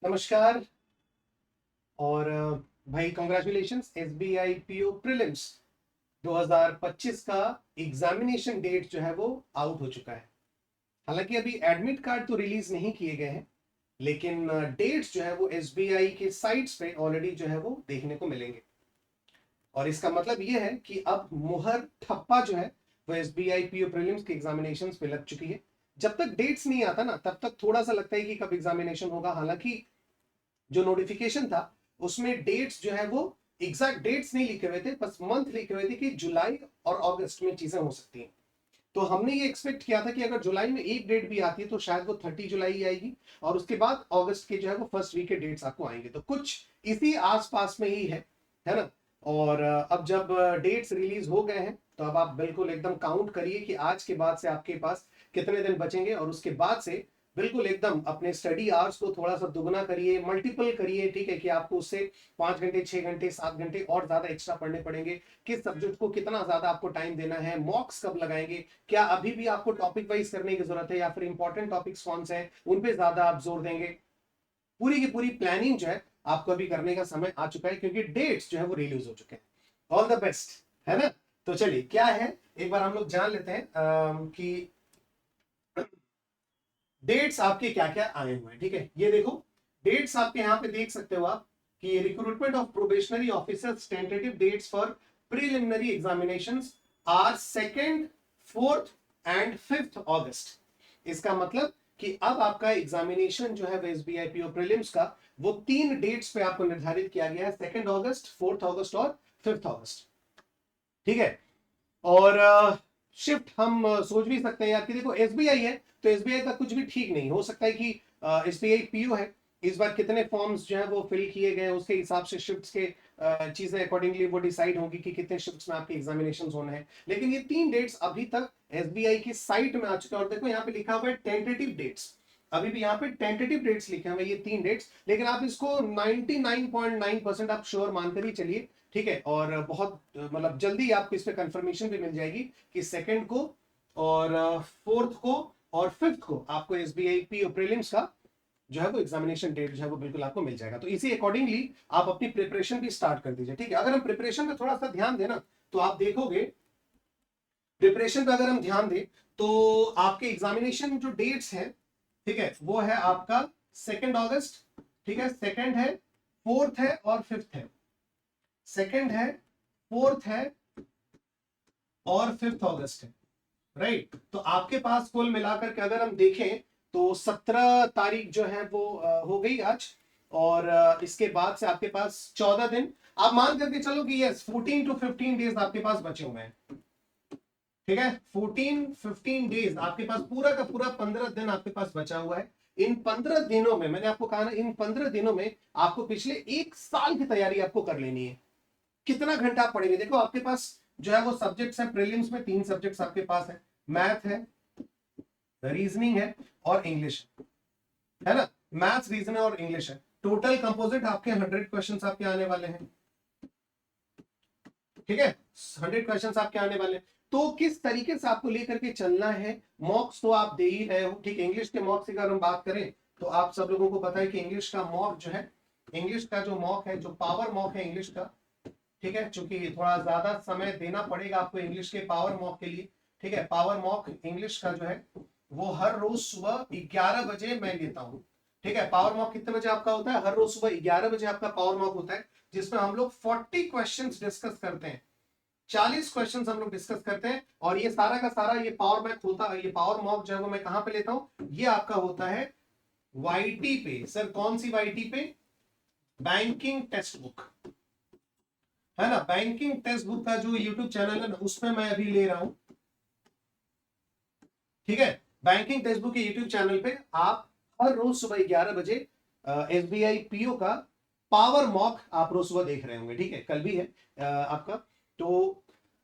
नमस्कार। और भाई कॉन्ग्रेचुलेशंस, एसबीआई पीओ प्रीलिम्स 2025 का एग्जामिनेशन डेट जो है वो आउट हो चुका है। हालांकि अभी एडमिट कार्ड तो रिलीज नहीं किए गए हैं, लेकिन डेट्स जो है वो एसबीआई के साइट्स पे ऑलरेडी जो है वो देखने को मिलेंगे। और इसका मतलब ये है कि अब मुहर ठप्पा जो है वो एसबीआई पीओ प्रीलिम्स के एग्जामिनेशन पे लग चुकी है। जब तक डेट्स नहीं आता ना तब तक थोड़ा सा लगता है कि कब एग्जामिनेशन होगा। हालांकि जो नोटिफिकेशन था उसमें डेट्स जो है वो एग्जैक्ट डेट्स नहीं लिखे हुए थे, बस मंथ लिखे हुए थे कि जुलाई और अगस्त में चीजें हो सकती हैं। तो हमने ये एक्सपेक्ट किया था कि अगर जुलाई में एक डेट भी आती है तो शायद वो 30 जुलाई आएगी, और उसके बाद अगस्त के जो है वो फर्स्ट वीक के डेट्स आपको आएंगे। तो कुछ इसी आसपास में ही है ना। और अब जब डेट्स रिलीज हो गए हैं तो अब आप बिल्कुल एकदम काउंट करिए कि आज के बाद से आपके पास कितने दिन बचेंगे, और उसके बाद से बिल्कुल एकदम अपने स्टडी आवर्स को थोड़ा सा दुगना करिए, मल्टीपल करिए। ठीक है कि आपको उससे 5 घंटे, 6 घंटे, 7 घंटे और ज्यादा एक्स्ट्रा पढ़ने पड़ेंगे। किस सब्जेक्ट को कितना ज्यादा आपको टाइम देना है, मॉक्स कब लगाएंगे, क्या अभी भी आपको टॉपिक वाइज करने की जरूरत है, या फिर इंपॉर्टेंट टॉपिक्स कौन से हैं उन पे ज्यादा आप जोर देंगे। पूरी की पूरी प्लानिंग जो है आपको अभी करने का समय आ चुका है, क्योंकि डेट्स जो है वो रिलीज हो चुके हैं। ऑल द बेस्ट, है ना। तो चलिए क्या है, एक बार हम लोग जान लेते हैं कि डेट्स आपके क्या क्या आए हुए हैं। ठीक है, ये देखो डेट्स आपके यहाँ पे देख सकते हो आप कि recruitment of probationary officers tentative dates for preliminary examinations are 2nd, 4th and 5th August. इसका मतलब कि अब आपका एग्जामिनेशन जो है एसबीआई पीओ प्रीलिम्स का वो 3 डेट्स पे आपको निर्धारित किया गया है, 2nd अगस्त, 4th अगस्त और 5th अगस्त। ठीक है। और शिफ्ट हम सोच भी सकते हैं यार कि देखो एसबीआई है तो एसबीआई का कुछ भी ठीक नहीं हो सकता है कि एसबीआई पीओ है, इस बार कितने फॉर्म्स जो है वो फिल किए गए उसके हिसाब से शिफ्ट्स के चीजें अकॉर्डिंगली वो डिसाइड होगी कि कितने शिफ्ट्स में आपके एग्जामिनेशन होने हैं। लेकिन ये 3 डेट्स अभी तक एसबीआई की साइट में आ चुके हैं, और देखो यहाँ पे लिखा हुआ है टेंटेटिव डेट्स। अभी भी यहाँ पे टेंटेटिव डेट्स लिखे हुए हैं, ये 3 डेट्स, लेकिन आप इसको 99.9% आप श्योर मानकर ही चलिए। ठीक है, और बहुत मतलब जल्दी आपको इस पे कंफर्मेशन भी मिल जाएगी कि 2nd को और 4th को और 5th को आपको एसबीआई पीओ प्रीलिम्स का जो है वो एग्जामिनेशन डेट जो है वो बिल्कुल आपको मिल जाएगा। तो इसी अकॉर्डिंगली आप अपनी प्रिपरेशन भी स्टार्ट कर दीजिए। ठीक है, अगर हम प्रिपरेशन पे थोड़ा सा ध्यान देना तो आप देखोगे, प्रिपरेशन पे अगर हम ध्यान दें तो आपके एग्जामिनेशन जो डेट्स हैं, ठीक है, वो है आपका 2nd अगस्त, ठीक है, 2nd है, 4th है और 5th है। 2nd है, 4th है और 5th अगस्त है। राइट, तो आपके पास कुल मिलाकर के अगर हम देखें तो 17 तारीख जो है वो हो गई आज। और इसके बाद से आपके पास 14 दिन, आप मान करके चलो कि यस 14 to 15 डेज आपके पास बचे हुए हैं। ठीक है, 14-15 डेज आपके पास, पूरा का पूरा 15 दिन आपके पास बचा हुआ है। इन 15 दिनों में मैंने आपको कहा ना, इन 15 दिनों में आपको पिछले 1 साल की तैयारी आपको कर लेनी है। कितना घंटा आप पढ़ेंगे, देखो आपके पास जो है वो सब्जेक्ट्स हैं, प्रीलिम्स में 3 सब्जेक्ट्स आपके पास है, मैथ है, रीजनिंग है और इंग्लिश है ना। मैथ्स, रीजनिंग और इंग्लिश है। टोटल कंपोजिट आपके 100 क्वेश्चंस आपके आने वाले हैं। ठीक है, 100 क्वेश्चंस आपके आने वाले हैं। तो किस तरीके से आपको लेकर के चलना है, मॉक्स तो आप दे ही रहे हो। ठीक है, इंग्लिश के मॉक्स की अगर हम बात करें तो आप सब लोगों को पता है कि इंग्लिश का मॉक जो है, इंग्लिश का जो मॉक है, जो पावर मॉक है इंग्लिश का, ठीक है, चूंकि थोड़ा ज्यादा समय देना पड़ेगा आपको इंग्लिश के पावर मॉक के लिए। ठीक है, पावर मॉक इंग्लिश का जो है वो हर रोज सुबह 11 बजे मैं लेता हूँ। ठीक है, पावर मॉक कितने बजे आपका होता है, हर रोज सुबह 11 बजे आपका पावर मॉक होता है, जिसमें हम लोग 40 क्वेश्चंस डिस्कस करते हैं, 40 क्वेश्चंस हम लोग डिस्कस करते हैं। और ये सारा का सारा ये पावर मैक होता है, ये पावर मॉक जो है वो मैं कहां पे लेता हूं, ये आपका होता है वाईटी पे। सर कौन सी वाईटी पे, बैंकिंग टेक्स्ट बुक, है ना। बैंकिंग टेक्स्ट बुक का जो यूट्यूब चैनल है ना उसमें मैं अभी ले रहा हूं। ठीक है, बैंकिंग टेक्स्ट बुक के यूट्यूब चैनल पे आप हर रोज सुबह 11 बजे एसबीआई पीओ का पावर मॉक आप रोज सुबह देख रहे होंगे। ठीक है, कल भी है आपका। तो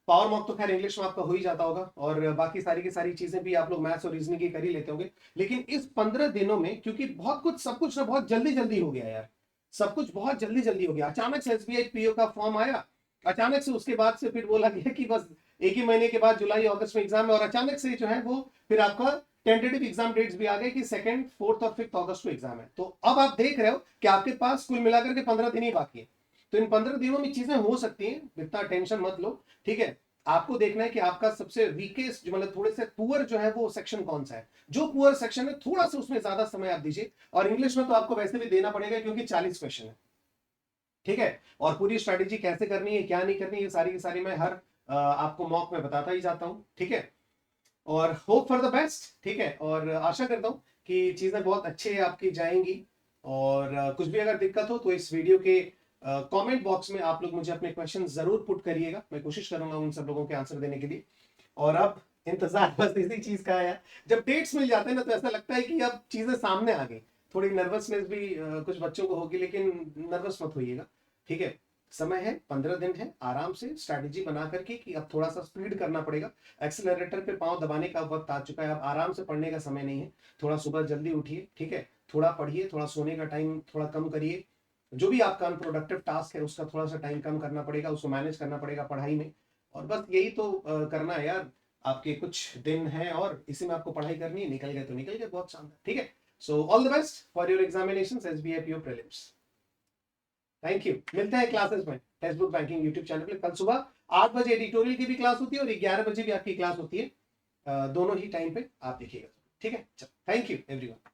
पावर मॉक तो खैर इंग्लिश में आपका हो ही जाता होगा, और बाकी सारी की सारी चीजें भी आप लोग मैथ्स और रीजनिंग की कर ही लेते होंगे। लेकिन इस 15 दिनों में क्योंकि बहुत कुछ, सब कुछ ना बहुत जल्दी जल्दी हो गया यार, सब कुछ बहुत जल्दी जल्दी हो गया। अचानक से एसबीआई पीओ का फॉर्म आया, अचानक से उसके बाद से फिर बोला गया कि बस एक ही महीने के बाद जुलाई अगस्त में एग्जाम है, और अचानक से जो है वो फिर आपका टेंटेटिव एग्जाम डेट्स भी आ गए कि 2nd, 4th और 5th अगस्त को एग्जाम है। तो अब आप देख रहे हो कि आपके पास कुल मिलाकर के 15 दिन ही बाकी है। तो इन 15 दिनों में चीजें हो सकती हैं, इतना टेंशन मत लो, ठीक है। आपको देखना है कि आपका सबसे वीकेस्ट मतलब थोड़े से पुअर जो है वो सेक्शन कौन सा है। जो पुअर सेक्शन है थोड़ा सा उसमें ज्यादा समय आप दीजिए, और इंग्लिश में तो आपको वैसे भी देना पड़ेगा क्योंकि 40 क्वेश्चन है, ठीक है। और पूरी स्ट्रेटेजी कैसे करनी है, क्या नहीं करनी, ये सारी की सारी मैं हर आपको मॉक में बताता ही जाता हूं, ठीक है। और होप फॉर द बेस्ट, ठीक है। और आशा करता हूं कि चीजें बहुत अच्छे आपकी जाएंगी। और कुछ भी अगर दिक्कत हो तो इस वीडियो के कमेंट बॉक्स में आप लोग मुझे अपने क्वेश्चन जरूर पुट करिएगा, मैं कोशिश करूंगा उन सब लोगों के आंसर देने के लिए। और अब इंतजार बस इसी चीज का है, जब डेट्स मिल जाते हैं ना तो ऐसा लगता है कि अब चीजें सामने आ गई। थोड़ी नर्वसनेस भी कुछ बच्चों को होगी, लेकिन नर्वस मत होइएगा, ठीक है। समय है, 15 दिन है, आराम से स्ट्रैटेजी बना करके कि अब थोड़ा सा स्पीड करना पड़ेगा। एक्सेलरेटर पे पांव दबाने का वक्त आ चुका है, अब आराम से पढ़ने का समय नहीं है। थोड़ा सुबह जल्दी उठिए, ठीक है, थोड़ा पढ़िए, थोड़ा सोने का टाइम थोड़ा कम करिए। जो भी आपका अनप्रोडक्टिव टास्क है उसका थोड़ा सा टाइम कम करना पड़ेगा, उसको मैनेज करना पड़ेगा पढ़ाई में। और बस यही तो करना है यार। आपके कुछ दिन हैं और इसी में आपको पढ़ाई करनी है, निकल गए तो निकल गए, बहुत शानदार, ठीक है। So all the best for your examinations SBI PO prelims. Thank you, मिलते हैं क्लासेस में text book banking YouTube channel पे। कल सुबह 8 बजे एडिटोरियल की भी क्लास होती है और 11 बजे भी आपकी क्लास होती है, दोनों ही टाइम पे आप देखिएगा, ठीक है। चलो, थैंक यू एवरीवन।